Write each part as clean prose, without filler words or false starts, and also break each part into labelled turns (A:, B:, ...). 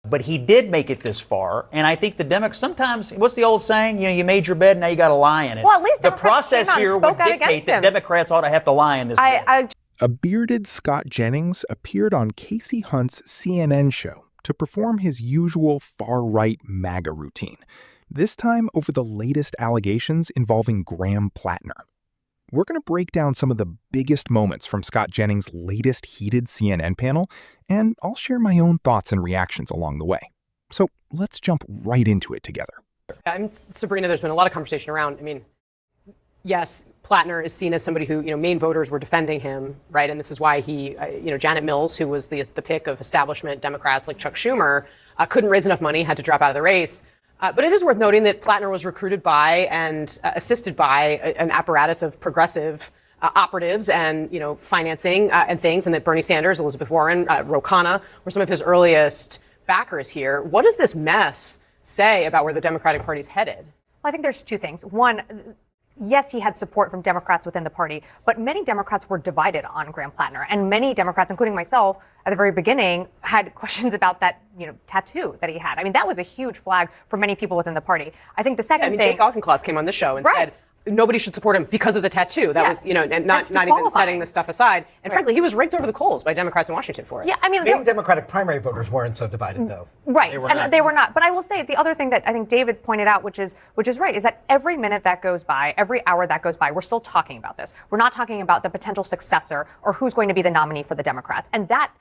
A: But he did make it this far, and I think the Democrats sometimes, what's the old saying? You make your bed, now you got to lie in it.
B: Well, at least
A: the process here would dictate that Democrats ought to have to lie in this bed.
C: A bearded Scott Jennings appeared on Kasie Hunt's CNN show to perform his usual far-right MAGA routine, this time over the latest allegations involving Graham Plattner. We're going to break down some of the biggest moments from Scott Jennings' latest heated CNN panel, and I'll share my own thoughts and reactions along the way. So let's jump right into it together.
D: Sabrina, there's been a lot of conversation around, yes, Plattner is seen as somebody who, Maine voters were defending him, right? And this is why he, Janet Mills, who was the pick of establishment Democrats like Chuck Schumer, couldn't raise enough money, had to drop out of the race. But it is worth noting that Plattner was recruited by and assisted by an apparatus of progressive operatives and, financing and things, and that Bernie Sanders, Elizabeth Warren, Ro Khanna were some of his earliest backers here. What does this mess say about where the Democratic Party's headed?
B: Well, I think there's two things. One, yes, he had support from Democrats within the party, but many Democrats were divided on Graham Plattner, and many Democrats, including myself, at the very beginning, had questions about that, tattoo that he had. That was a huge flag for many people within the party. I think the second thing,
D: Jake Auchincloss came on the show and said nobody should support him because of the tattoo. That was, and not even setting this stuff aside. And frankly, he was raked over the coals by Democrats in Washington for it.
B: Yeah,
E: Maine Democratic primary voters weren't so divided, though.
B: Right, they were not. But I will say the other thing that I think David pointed out, which is right, is that every minute that goes by, every hour that goes by, we're still talking about this. We're not talking about the potential successor or who's going to be the nominee for the Democrats, and that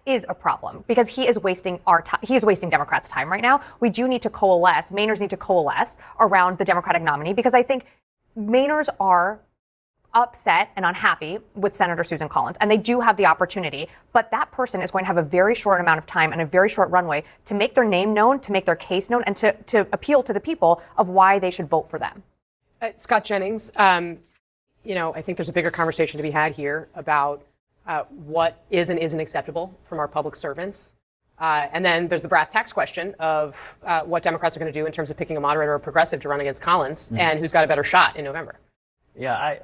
B: is a problem because he is wasting our time. He is wasting Democrats' time right now. We do need to coalesce. Mainers need to coalesce around the Democratic nominee because I think Mainers are upset and unhappy with Senator Susan Collins, and they do have the opportunity, but that person is going to have a very short amount of time and a very short runway to make their name known, to make their case known, and to appeal to the people of why they should vote for them.
D: Scott Jennings, I think there's a bigger conversation to be had here about what is and isn't acceptable from our public servants. And then there's the brass tacks question of what Democrats are going to do in terms of picking a moderator or progressive to run against Collins and who's got a better shot in November.
A: Yeah,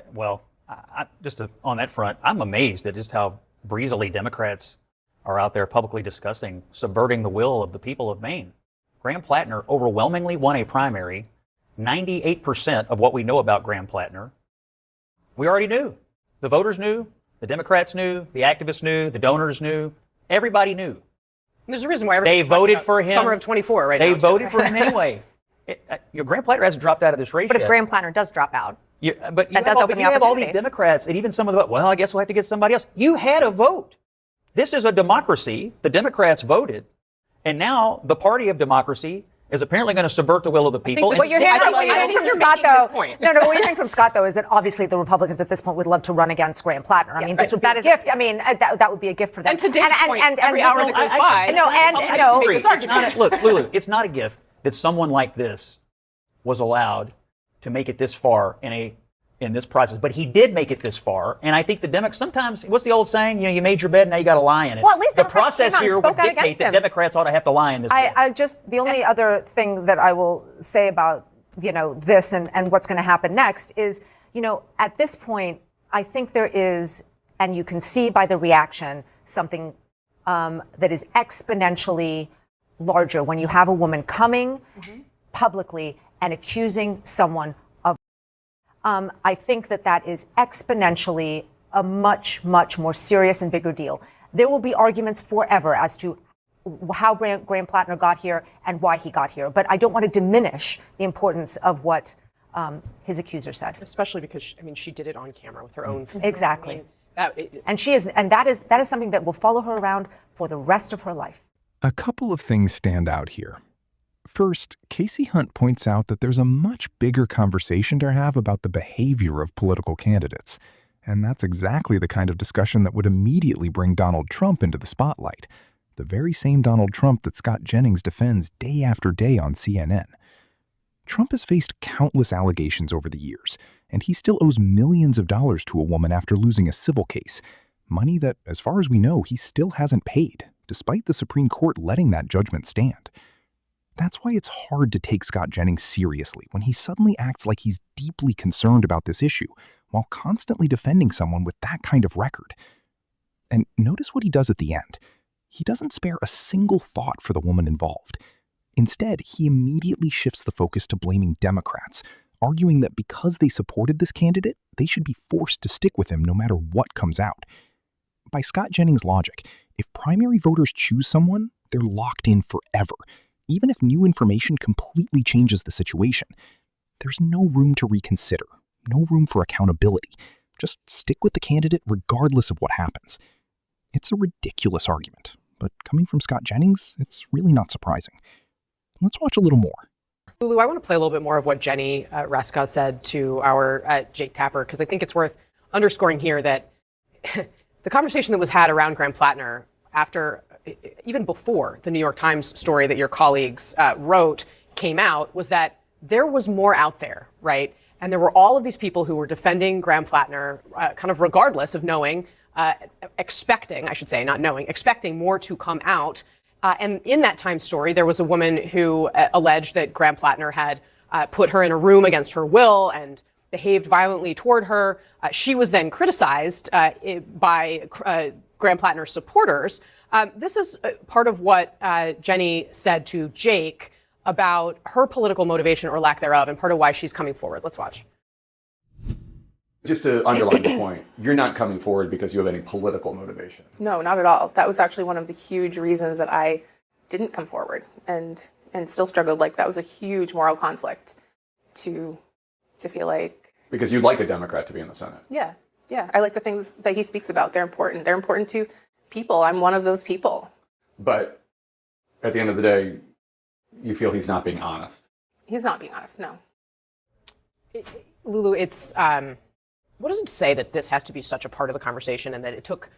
A: on that front, I'm amazed at just how breezily Democrats are out there publicly discussing subverting the will of the people of Maine. Graham Plattner overwhelmingly won a primary. 98% of what we know about Graham Plattner, we already knew. The voters knew, the Democrats knew, the activists knew, the donors knew, everybody knew.
D: There's a reason why
A: they voted for him.
D: Summer of 24 right
A: now.
D: They
A: voted for him anyway. Graham Plattner hasn't dropped out of this race
B: But
A: yet.
B: if Graham Plattner does drop out,
A: you have all these Democrats, and even some of the, I guess we'll have to get somebody else. You had a vote. This is a democracy. The Democrats voted. And now the party of democracy is apparently going to subvert the will of the people.
F: What you're hearing from Scott, though, what you're hearing from Scott, though, is that obviously the Republicans at this point would love to run against Graham Plattner. This would be a gift. That would be a gift for them.
D: And to Dave's point, every hour that goes by.
A: Look, Lulu, it's not a gift that someone like this was allowed to make it this far in this process, but he did make it this far, and I think the Democrats sometimes, what's the old saying? You made your bed, now you got to lie in it.
B: Well, at least
A: the process here would dictate that Democrats ought to have to lie in this.
F: The only other thing that I will say about this and what's going to happen next is, at this point, I think there is, and you can see by the reaction, something that is exponentially larger when you have a woman coming publicly and accusing someone. I think that is exponentially a much, much more serious and bigger deal. There will be arguments forever as to how Graham Plattner got here and why he got here. But I don't want to diminish the importance of what his accuser said.
D: Especially because, she did it on camera with her own face.
F: Exactly. And that is something that will follow her around for the rest of her life.
C: A couple of things stand out here. First, Kasie Hunt points out that there's a much bigger conversation to have about the behavior of political candidates. And that's exactly the kind of discussion that would immediately bring Donald Trump into the spotlight. The very same Donald Trump that Scott Jennings defends day after day on CNN. Trump has faced countless allegations over the years, and he still owes millions of dollars to a woman after losing a civil case. Money that, as far as we know, he still hasn't paid, despite the Supreme Court letting that judgment stand. That's why it's hard to take Scott Jennings seriously when he suddenly acts like he's deeply concerned about this issue while constantly defending someone with that kind of record. And notice what he does at the end. he doesn't spare a single thought for the woman involved. Instead, he immediately shifts the focus to blaming Democrats, arguing that because they supported this candidate, they should be forced to stick with him no matter what comes out. By Scott Jennings' logic, if primary voters choose someone, they're locked in forever, even if new information completely changes the situation. There's no room to reconsider, no room for accountability. Just stick with the candidate regardless of what happens. It's a ridiculous argument, but coming from Scott Jennings, it's really not surprising. Let's watch a little more.
D: Lulu, I want to play a little bit more of what Jenny Reska said to our Jake Tapper, because I think it's worth underscoring here that the conversation that was had around Graham Plattner after, even before the New York Times story that your colleagues wrote came out, was that there was more out there, right? And there were all of these people who were defending Graham Plattner, kind of regardless of knowing, expecting, I should say, not knowing, expecting more to come out. And in that Times story, there was a woman who alleged that Graham Plattner had put her in a room against her will and behaved violently toward her. She was then criticized by Graham Plattner's supporters. This is part of what Jenny said to Jake about her political motivation or lack thereof, and part of why she's coming forward. Let's watch.
G: Just to underline the point, you're not coming forward because you have any political motivation.
H: No, not at all. That was actually one of the huge reasons that I didn't come forward and still struggled. Like, that was a huge moral conflict to feel like.
G: Because you'd like a Democrat to be in the Senate.
H: Yeah. I like the things that he speaks about. They're important. They're important to people. I'm one of those people.
G: But at the end of the day, you feel he's not being honest.
H: He's not being honest, no.
D: Lulu, it's what does it say that this has to be such a part of the conversation, and that it took,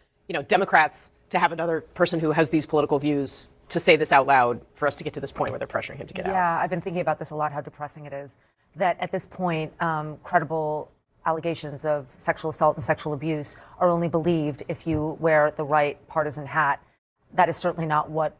D: Democrats to have another person who has these political views to say this out loud for us to get to this point where they're pressuring him to get out?
F: Yeah, I've been thinking about this a lot, how depressing it is that at this point, credible allegations of sexual assault and sexual abuse are only believed if you wear the right partisan hat. That is certainly not what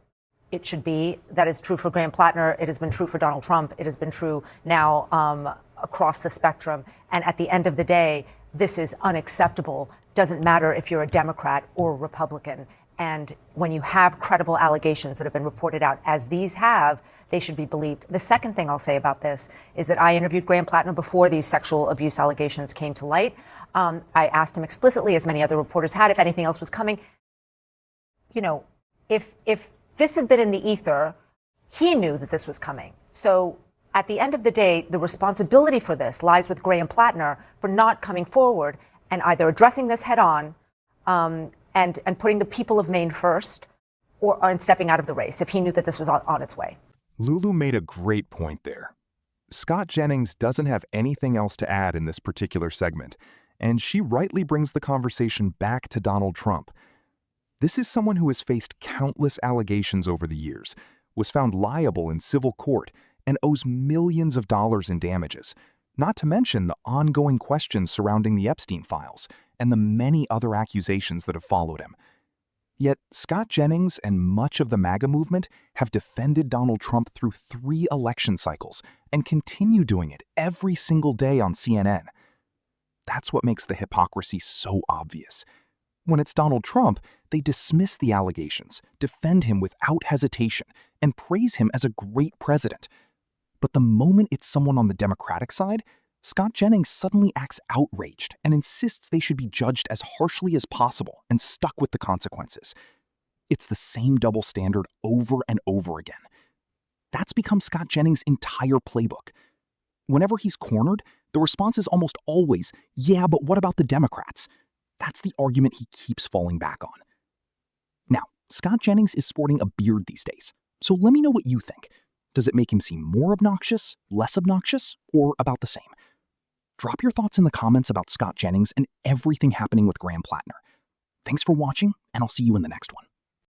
F: it should be. That is true for Graham Plattner. It has been true for Donald Trump. It has been true now across the spectrum. And at the end of the day, this is unacceptable. Doesn't matter if you're a Democrat or a Republican. And when you have credible allegations that have been reported out, as these have, they should be believed. The second thing I'll say about this is that I interviewed Graham Plattner before these sexual abuse allegations came to light. I asked him explicitly, as many other reporters had, if anything else was coming. If this had been in the ether, he knew that this was coming. So at the end of the day, the responsibility for this lies with Graham Plattner for not coming forward and either addressing this head on and putting the people of Maine first or stepping out of the race if he knew that this was on its way.
C: Lulu made a great point there. Scott Jennings doesn't have anything else to add in this particular segment, and she rightly brings the conversation back to Donald Trump. This is someone who has faced countless allegations over the years, was found liable in civil court, and owes millions of dollars in damages, not to mention the ongoing questions surrounding the Epstein files and the many other accusations that have followed him. Yet Scott Jennings and much of the MAGA movement have defended Donald Trump through 3 election cycles and continue doing it every single day on CNN. That's what makes the hypocrisy so obvious. When it's Donald Trump, they dismiss the allegations, defend him without hesitation, and praise him as a great president. But the moment it's someone on the Democratic side, Scott Jennings suddenly acts outraged and insists they should be judged as harshly as possible and stuck with the consequences. It's the same double standard over and over again. That's become Scott Jennings' entire playbook. Whenever he's cornered, the response is almost always, yeah, but what about the Democrats? That's the argument he keeps falling back on. Now, Scott Jennings is sporting a beard these days, so let me know what you think. Does it make him seem more obnoxious, less obnoxious, or about the same? Drop your thoughts in the comments about Scott Jennings and everything happening with Graham Plattner. Thanks for watching, and I'll see you in the next one.